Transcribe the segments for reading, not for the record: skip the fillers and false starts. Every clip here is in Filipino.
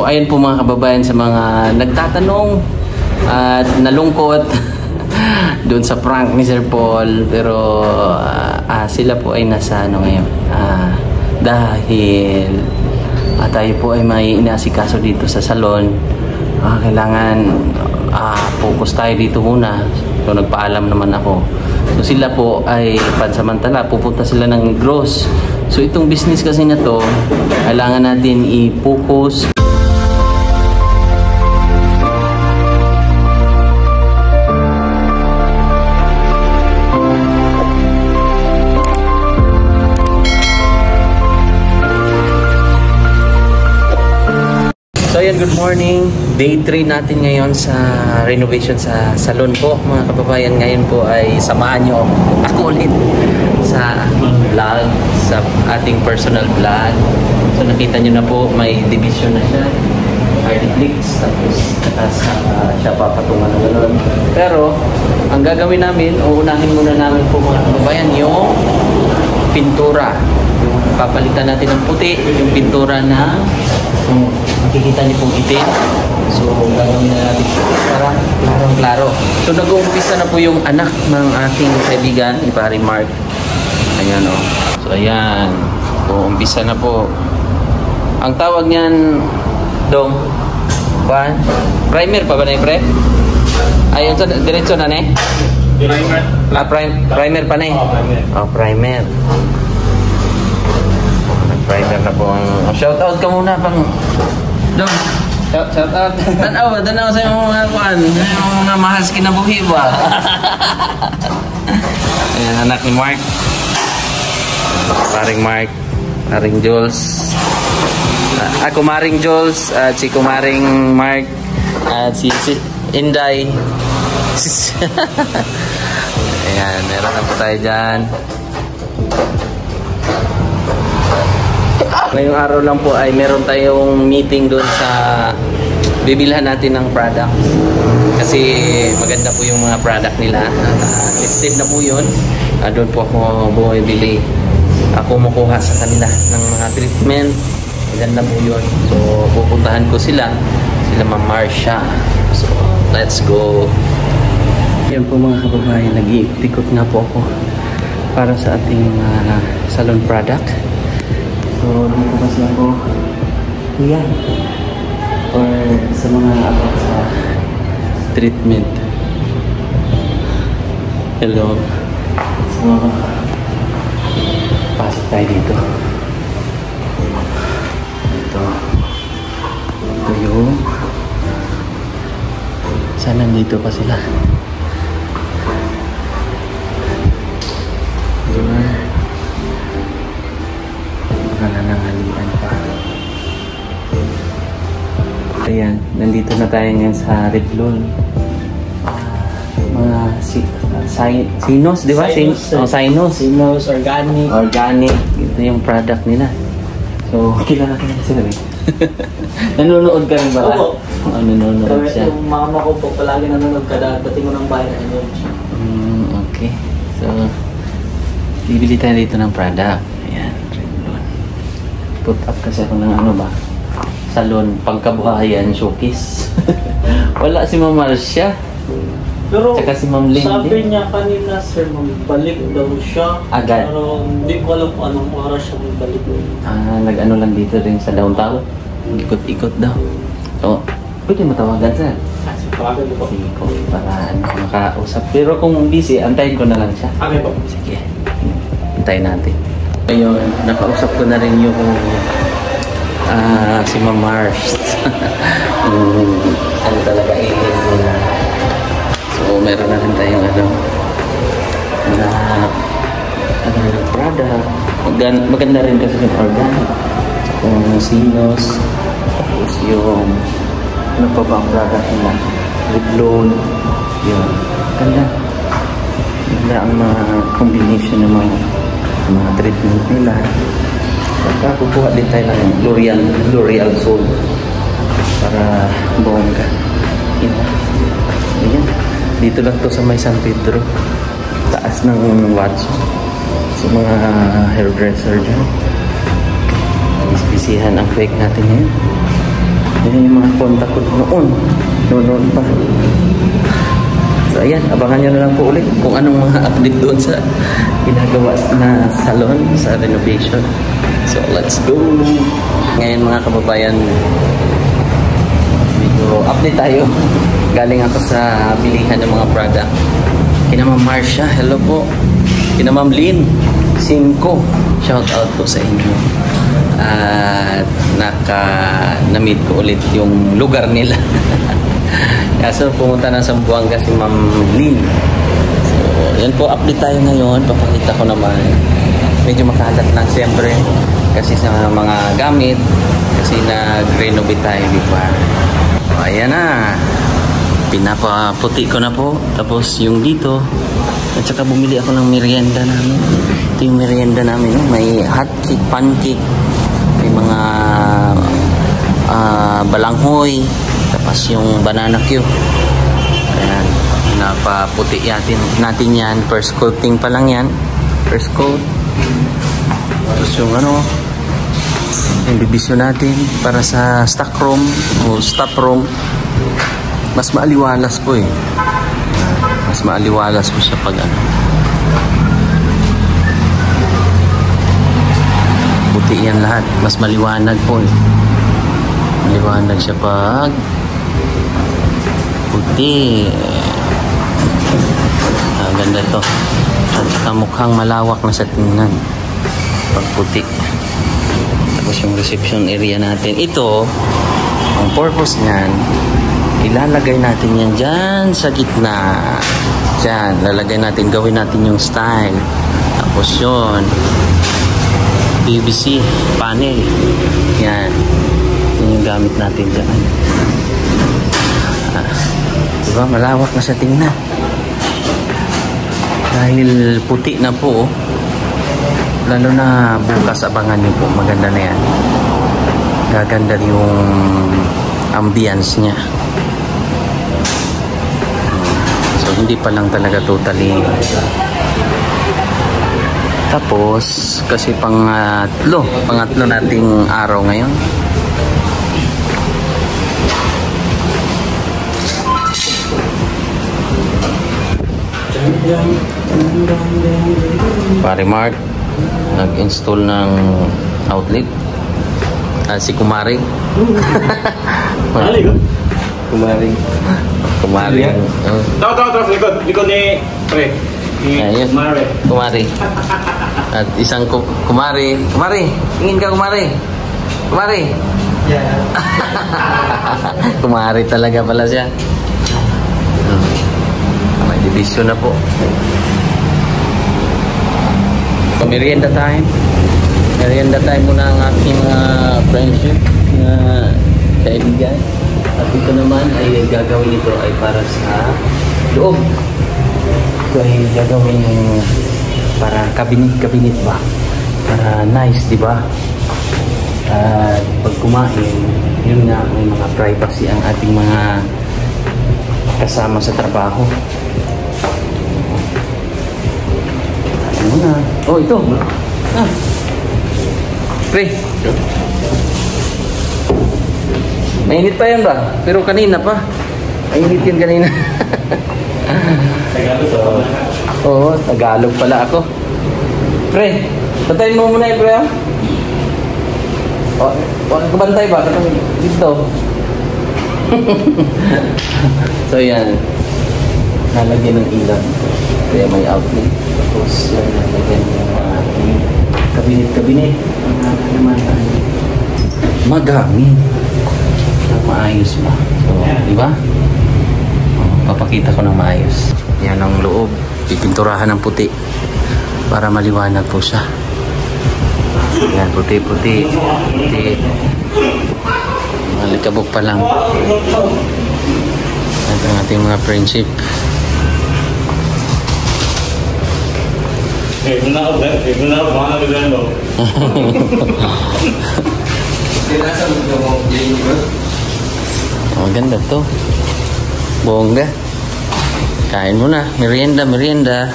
ayun po mga kababayan, sa mga nagtatanong at nalungkot doon sa prank ni Sir Paul, pero sila po ay nasa ano ngayon, dahil tayo po ay may inaasikaso dito sa salon. Kailangan focus tayo dito muna. So nagpaalam naman ako. So sila po ay pansamantala pupunta sila ng Negros. So itong business kasi na to, kailangan natin i-focus. So ayan, good morning. Day 3 natin ngayon sa renovation sa salon po, mga kababayan. Ngayon po ay samahan nyo ako ulit sa vlog, sa ating personal vlog. So nakita nyo na po, may division na siya. Hardflix, tapos siya papatungan na gano'n. Pero ang gagawin namin, uunahin muna namin po mga kababayan, yung pintura. Yung papalitan natin ng puti, yung pintura na makikita niyo pong itim. So gagawin na natin para klarong-klaro. So nag-uumpisa na po yung anak ng ating kaibigan, ni Pare Mark. Ayan o. So ayan, uumpisa na po. Ang tawag niyan, Dong, primer pa ba na yung pre? Ayun, so diretso na ne? Primer. Primer pa na eh? Primer. Primer na po ang shoutout ka muna pang Dong. Shoutout. Tanaw sa yung mga kuan, yung mga mahas kinabuhi ba? Ayan, anak ni Mark. Paring Mark, Paring Jules. Ako Maring Jules, at si Kumaring Mark, at si Inday. Ayan, meron na po tayo dyan. Ngayong araw lang po ay meron tayong meeting doon sa bibilhan natin ng product. Kasi maganda po yung mga product nila. Listed na po yun. Doon po ako bumibili. Ako makuha sa kanila ng mga treatment. Maganda po yun. So pupuntahan ko sila. Sila Ma'am Marsha. So let's go. Yan po mga kababayan. Nag-iikot nga po ako para sa ating salon product. So, dito kasi ako yan or sa mga about sa treatment. Hello. So, pasok tayo dito. Ito yung saan nandito pa sila? Nananangalian pa. Ayan, nandito na tayo ngayon sa Revlon. Mga Sinus, di ba? Sinus, organic. Organic. Ito yung product nila. So, kilala ka na sila eh. Nanonood ka rin ba? Oo. Nanonood siya. Yung mama ko po, palagi nanonood ka dating mo ng bayan. Okay. So, bibili tayo dito ng product. Ayan. Put up kasi ako ng ano ba, salon, pangkabuhayan, showcase. Wala si Ma'am Marsha. Pero tsaka si Ma'am Lindy. Sabi niya kanina, sir, magbalik daw siya. Agad? Pero hindi ko alam kung anong oras siya magbalik. Nag-ano lang dito rin sa downtown. Ikot-ikot daw. So, pwede matawagan sir. Tawagan po. Sige ko, para makausap. Pero kung busy, antayin ko na lang siya. Okay po. Sige, antayin natin. Ngayon, nakausap ko na rin yung si Ma'am Mars. Ano talaga na. So, meron na rin tayong product. Maganda rin kasi yung organic. Yung Sinus. Tapos yung ano pa ba ang product nila? Revlon. Yun. Ganda. Ganda ang mga combination ng mga treatment nila. At kukuha din tayo ng L'Oreal Soul para bongga. Ayan. Dito lang to sa may San Pedro, taas ng Watson, sa mga hairdresser dyan. Bisihan ang fake natin ngayon. Yan yung mga contact ko noon pa. So ayan, abangan nyo na lang po ulit kung anong mga update doon sa ginagawa na salon sa renovation. So let's go. Ngayon mga kababayan, medyo update tayo. Galing ako sa bilihan ng mga product. Kina Ma'am Marcia, hello po. Kina Ma'am Lynn, Simco, shout out po sa inyo. At na-meet ko ulit yung lugar nila. So pumunta na sa Zamboanga si Ma'am Lynn. So yan po, update tayo ngayon. Papakita ko naman. Medyo makalat lang siyempre kasi sa mga gamit, kasi nag-renovate tayo, di ba? So, ayan na, pinapaputi ko na po. Tapos yung dito, at saka bumili ako ng merienda namin. Ito yung merienda namin, no? May hot cake, pancake, may mga balanghoy, tapos yung banana cue. Ayan, napaputi natin yan. First coating pa lang yan, first coat. Tapos yung yung bibisyo natin para sa stock room o staff room, mas maaliwalas po mas maaliwalas po siya pag puti yan lahat, mas maliwanag po maliwanag siya pag puti. Ganda to, at saka mukhang malawak na sa tingnan pag puti. Tapos yung reception area natin, ito ang purpose niyan, ilalagay natin yan dyan sa gitna. Dyan, lalagay natin, gawin natin yung style. Tapos yun, PVC panel. Yan. Yan yung gamit natin dyan. Diba, malawak na sa tingnan. Dahil puti na po, lalo na bukas, abangan nyo po, maganda na yan. Gaganda yung ambience niya. So hindi pa lang talaga totally. Tapos kasi pangatlo nating araw ngayon. Pare Mark nag-install ng outlet. Si Kumari. Kumari. Tawa, likod ni Pre. Kumari. At isang Kumari. Tingin ka, Kumari. Yeah. Kumari talaga pala siya. May division na po. Merienda time. Merienda time muna ang aking friendship na kaibigan. At ito naman ay gagawin ito ay para sa loob. Ito ay gagawin para cabinet ba? Para nice, di ba? At pag kumain, yun nga, may mga privacy ang ating mga kasama sa trabaho. Ano na? Oh, ito. Pre. Mainit pa yan ba? Pero kanina pa. Mainit yan kanina. Tagalog pa. Oo, Tagalog pala ako. Pre, bantayin mo muna pre. Huwag ka bantay ba? Dito. So yan. Nalagyan ng ilang. Kaya may outlet. Tapos nalagyan ng kabinet. Magamit. Maayos ba? So, di ba? Papakita ko ng maayos. Yan ang loob. Pipinturahan ng puti para maliwanag po siya. Yan, puti. Malikabok pa lang. Ito ang ating mga friendship. Maganda to. Bongga. Kain mo na. Merienda. Merienda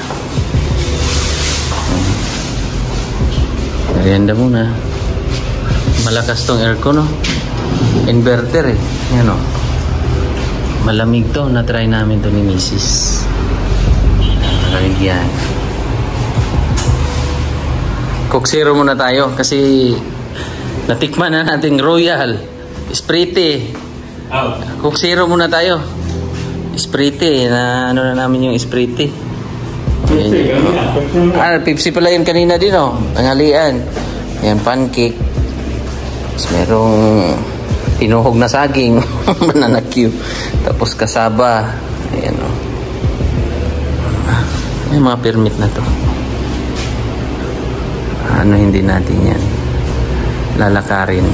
muna. Malakas tong aircon, no? inverter eh. Yan o. Malamig to. Na-try namin to ni Mrs. Malamig yan. Coke Zero muna tayo kasi natikman na natin Royal, Sprite. Coke Zero muna tayo. Sprite na ano na namin yung Sprite. Pepsi pala yun kanina din oh. Tanghalian. Yan pancake. Tapos merong tinuhog na saging, banana Q. Tapos kasaba. Ayan oh. May mga permit na to. Ano hindi natin yan lalakarin.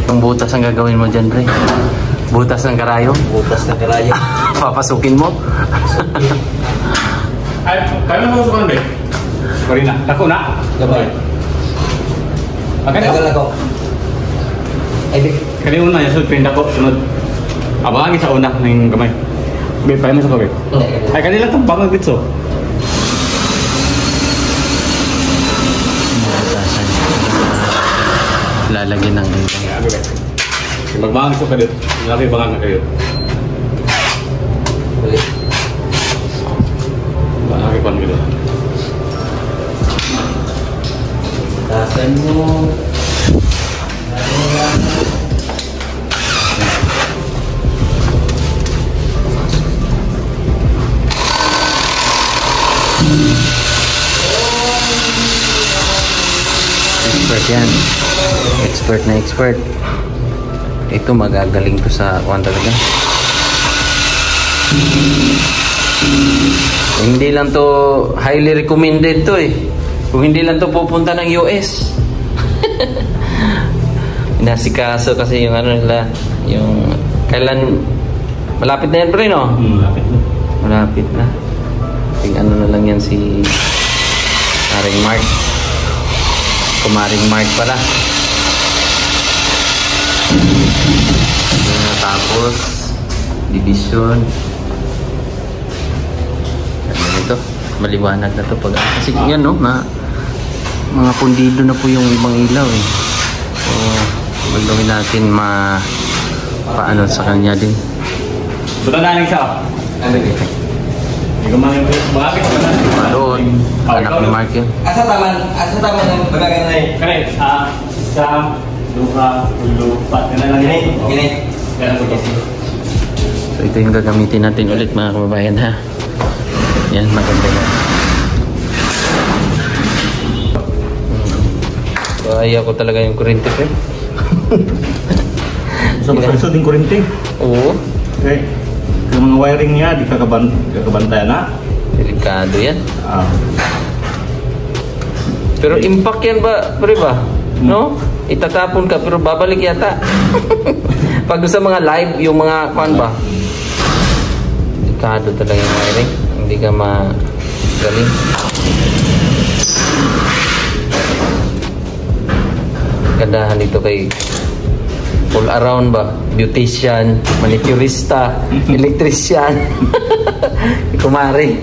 Ang butas ang gagawin mo dyan, pre? Butas ng karayo? Butas ng karayo. Papasukin mo? Ay, kaya mo pasukan, be? Marina, dako na? Gabay. Dagal ako. Ay, be. Kaya una, yung sunod, pinda ko, sunod. Abangin sa una ng gamay. Be, paano mo sa ko, be? Ay, kanila itong bangang bitso. Lalagyan ng magbangag ko kayo. Laki bangang na kayo. Laki pa nila. Tasan mo. Expert yan. Expert na expert. Ito magagaling to sa kuwan talaga. Hindi lang to highly recommended to eh. Kung hindi lang to pupunta ng US. Nasikaso kasi yung ano nila, yung kailan malapit na yan pre no? Malapit na. Malapit na. Ting ano na lang yan si Kumaring Mark. Kumaring Mark pala. Tapos division. Ano ito? Maliwanag na to pag kasi yan no, na mga pundido na po yung ibang ilaw eh. So, gagawin natin paano sa kanya din. Buta na ng isa. Ano ba? Hindi ko makakit ka na. Doon, anak ni Mark yun. Asa taman ng pagkaganay. Correct. Sa luha, ulo, pat na lang yun. Gini. So ito yung gagamitin natin ulit mga kababayan ha. Yan, maganda yan. So ayaw ko talaga yung kurente ko. So masalisod yung kurente? Oo. Okay. Yung mga wiring niya, di kakabantayan na? Delikado yan. Pero impact yan ba, pre ba? No? Itatapon ka pero babalik yata. Pag sa mga live, yung mga kwan ba? Delikado talaga yung wiring. Hindi ka magaling. Gandahan dito kay all around ba? Beautician, manicurista, electrician. Kumari.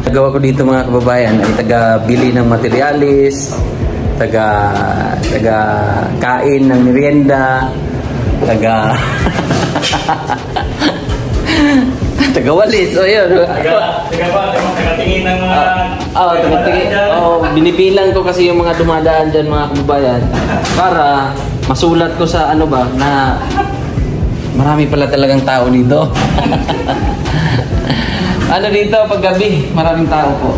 Nagawa ko dito mga kababayan ay taga-bili ng materialis, taga-kain ng merienda, taga-walis. O yun. Taga-tingin ng mga... taga-tingin. Binibilang ko kasi yung mga dumadaan dyan mga kababayan para masulat ko sa ano ba na marami pala talagang tao dito. Ano dito paggabi, maraming tao po.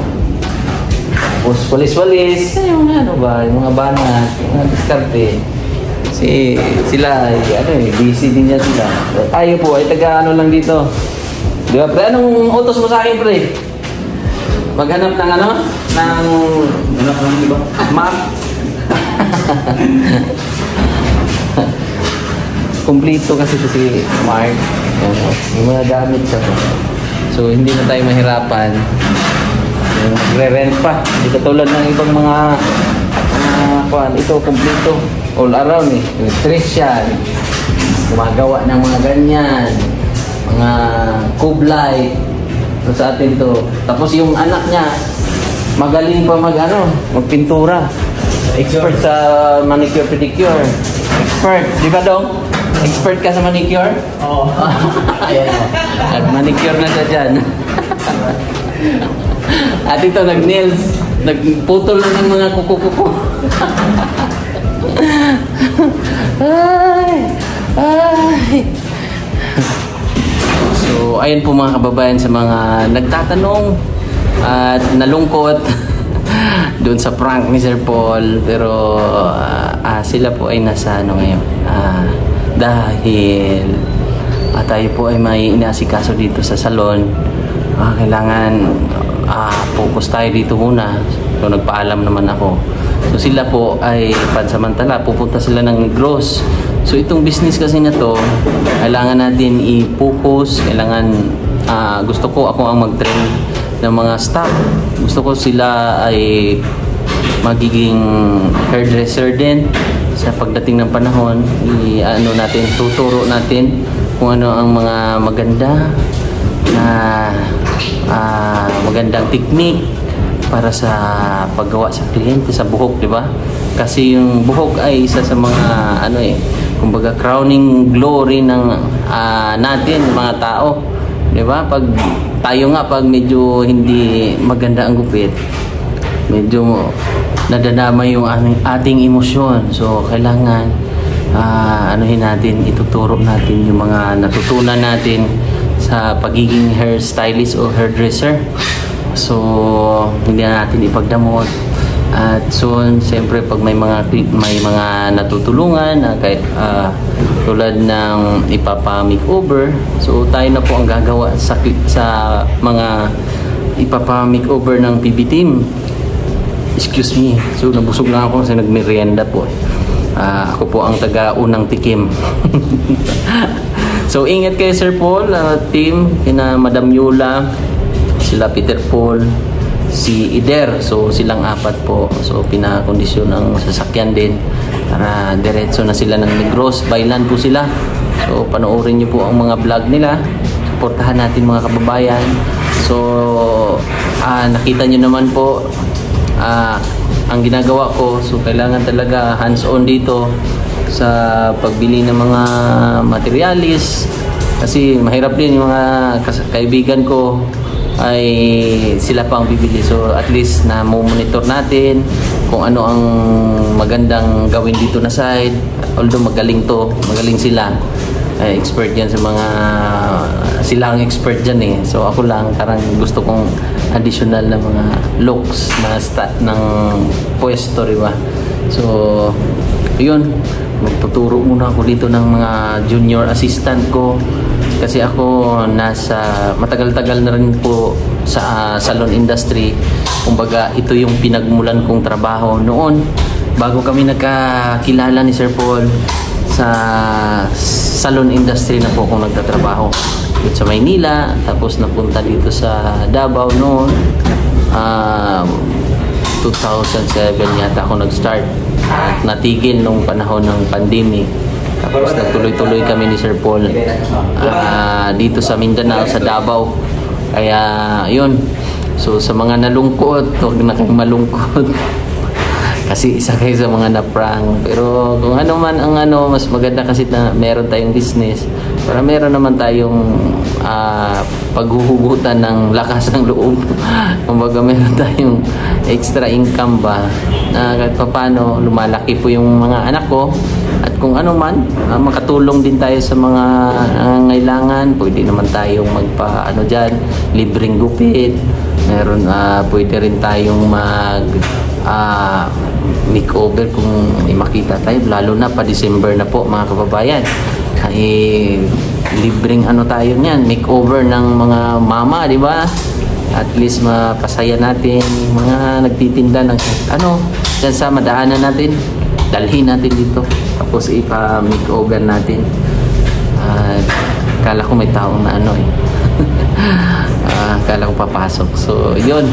Tapos walis-walis, yung ano ba, yung mga banat, yung mga diskarte. Kasi sila, busy din yan sila. Tayo po ay taga ano lang dito. Di ba pre, anong utos mo sa akin pre? Maghanap ng ano? Ng... Hanap ng iba? Map? Kumplito kasi si Mark. Yung mga gamit siya po. So, hindi na tayo mahirapan. Magre-rent pa. Hindi katulad ng ibang mga ito, kumplito. All around eh. Electrician. Gumagawa ng mga ganyan. Mga kublay. So, sa atin to. Tapos yung anak niya, magaling pa magpintura. Expert sa manicure pedicure. Expert, di ba dong? Expert ka sa manicure? Oo. Ayan o. Nag-manicure na siya dyan. At ito, nag-nails. Nagputol na ng mga kuko-kuko. Ay. So, ayun po mga kababayan sa mga nagtatanong at nalungkot doon sa prank ni Sir Paul, pero sila po ay nasa ngayon dahil tayo po ay may inaasikaso dito sa salon. Kailangan focus tayo dito muna, so nagpaalam naman ako. So sila po ay pansamantala pupunta sila ng Negros. So itong business kasi na to, kailangan natin i-focus, kailangan gusto ko ako ang mag-train ng mga staff. Gusto ko sila ay magiging hairdresser din sa pagdating ng panahon. Tuturo natin kung ano ang mga maganda na magandang technique para sa paggawa sa kliyente sa buhok, di ba? Kasi yung buhok ay isa sa mga kumbaga crowning glory ng natin mga tao, di ba? Pag medyo hindi maganda ang gupit, medyo nadadama yung ating emosyon. So kailangan ituturo natin yung mga natutunan natin sa pagiging hairstylist o hairdresser. So hindi natin ipagdamot. At soon, siyempre pag may mga natutulungan kahit tulad ng ipapa-makeover, so tayo na po ang gagawa sa mga ipapa-makeover ng PB team. Excuse me, so nabusog lang ako kasi nagmerienda po. Ako po ang taga-unang tikim. So ingat kayo Sir Paul, team, kina Madam Yula, sila Peter Paul, si Ider. So silang apat po. So pinakondisyon ang sasakyan din para diretso na sila ng Negros. Bailan po sila. So panoorin niyo po ang mga vlog nila. Suportahan natin mga kababayan. So nakita niyo naman po ang ginagawa ko. So kailangan talaga hands-on dito sa pagbili ng mga materialis. Kasi mahirap din yung mga kaibigan ko ay sila pa ang bibili. So at least na monitor natin kung ano ang magandang gawin dito na side. Although magaling sila, expert yan sa mga, sila ang expert dyan eh. So ako lang parang gusto kong additional na mga looks na start ng pwesto, diba? So yun, magtuturo muna ako dito ng mga junior assistant ko. Kasi ako matagal-tagal na rin po sa salon industry. Kumbaga ito yung pinagmulan kong trabaho noon bago kami nagkakilala ni Sir Paul. Sa salon industry na po akong nagtatrabaho dito sa Maynila, tapos napunta dito sa Davao noon 2007 yata ako nag-start at natigil nung panahon ng pandemic. Tapos nagtuloy-tuloy kami ni Sir Paul dito sa Mindanao, sa Davao. Kaya yun, so sa mga nalungkot, huwag na kayong malungkot. Kasi isa kayo sa mga na-prank. Pero kung ano man ang mas maganda kasi na meron tayong business. Para meron naman tayong paghuhugutan ng lakas ng loob. Kumbaga meron tayong extra income ba na kahit paano lumalaki po yung mga anak ko. At kung ano man, makatulong din tayo sa mga nangangailangan. Pwede naman tayong dyan, libreng gupit. Meron, pwede rin tayong makeover kung may makita tayo. Lalo na pa December na po mga kababayan. Libreng tayo niyan, makeover ng mga mama, di ba? At least mapasaya natin mga nagtitinda ng dyan sa madaanan natin. Dalhin natin dito. Tapos ipa-makeover natin. Kala ko may taong na kala ko papasok. So, yun.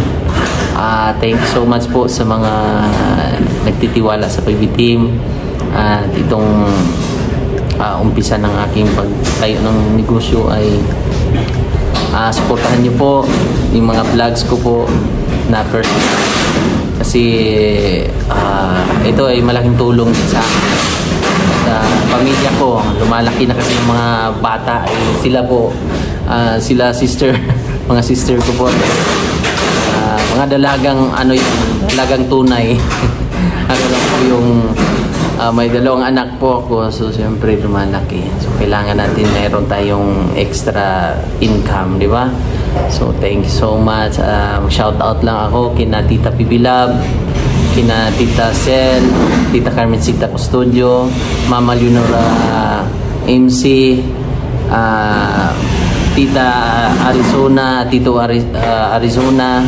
Thank you so much po sa mga nagtitiwala sa PB Team. At itong umpisa ng aking pagtayo ng negosyo ay supportahan niyo po yung mga vlogs ko po. na person. Kasi ito ay malaking tulong sa pamilya ko. Lumalaki na kasi yung mga bata. Sila po, sila sister, mga sister ko po. Mga dalagang dalagang tunay. Ako lang po yung may dalawang anak po ako, so siyempre lumalaki. So kailangan natin meron tayong extra income, di ba? So thank you so much. Shout out lang ako kina Tita Pibilab, kina Tita Sel, Tita Carmencita Custodio, Mama Leonora MC, Tita Arizona, Tito Arizona,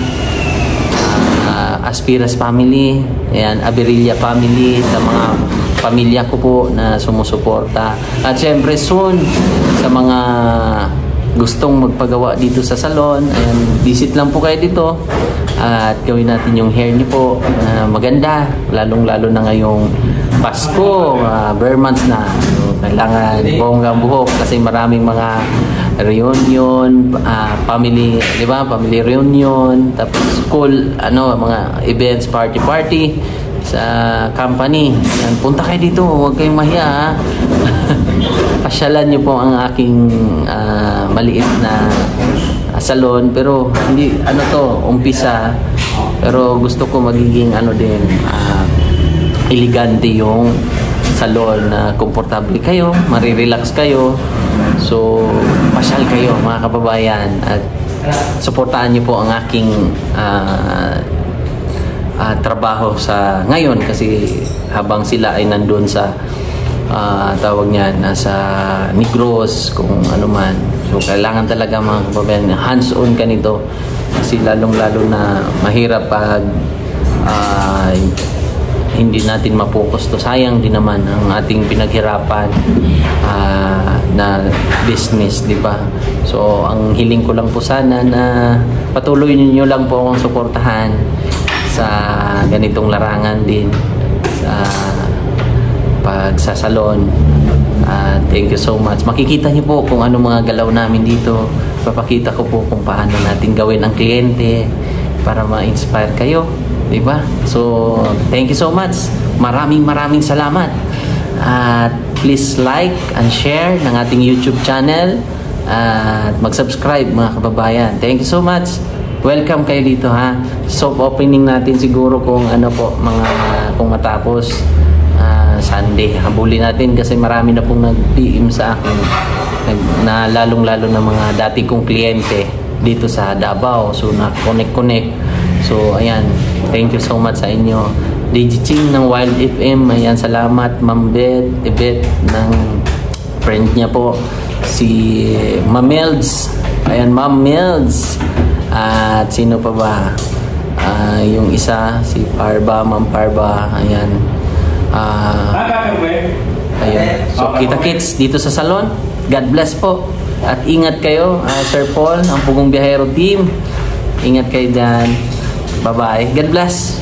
Aspiras family, ayan, Aberilla family, sa mga pamilya ko po na sumusuporta. At syempre soon sa mga gustong magpagawa dito sa salon, ayan, visit lang po kayo dito at gawin natin yung hair niyo po maganda, lalong-lalo na ngayong Pasko, bare months na. So, kailangan bonggang buhok kasi maraming mga reunion, family, di ba? Family reunion, tapos school, mga events, party sa company. Yan, punta kayo dito, huwag kayong mahiya, ha? Pasyalan niyo po ang aking maliit na salon, pero hindi umpisa, pero gusto ko magiging elegante yung salon na komportable kayo, marirelax kayo. So, pasyal kayo mga kababayan at suportahan niyo po ang aking trabaho sa ngayon kasi habang sila ay nandun sa tawag niyan, nasa Negros, kung ano man. So, kailangan talaga mga kababayan, hands-on ka nito kasi lalong-lalo na mahirap pag hindi natin mapokus to. Sayang din naman ang ating pinaghirapan na business, di ba? So, ang hiling ko lang po sana na patuloy niyo lang po akong suportahan sa ganitong larangan din sa pagsasalon. Thank you so much. Makikita niyo po kung ano mga galaw namin dito. Papakita ko po kung paano natin gawin ang kliyente para ma-inspire kayo. Diba? So, thank you so much. Maraming salamat. At please like and share ng ating YouTube channel at mag-subscribe mga kababayan. Thank you so much. Welcome kayo dito, ha. Soft opening natin siguro kung kung matapos Sunday. Habulin natin kasi marami na pong nag-PM sa akin na lalong-lalo na mga dati kong kliyente dito sa Davao. So, na-connect. So, ayan. Thank you so much sa inyo. DJ Ching ng Wild FM. Ayan, salamat. Ma'am Beth ng friend niya po. Si Ma'am Melds. Ayan, Ma'am Melds. At sino pa ba? Yung isa, si Parba, Ma'am Parba. Ayan. Ayan. So, kita-kits dito sa salon. God bless po. At ingat kayo, Sir Paul, ang Pugong Biyahero team. Ingat kayo dyan. Bye-bye. God bless.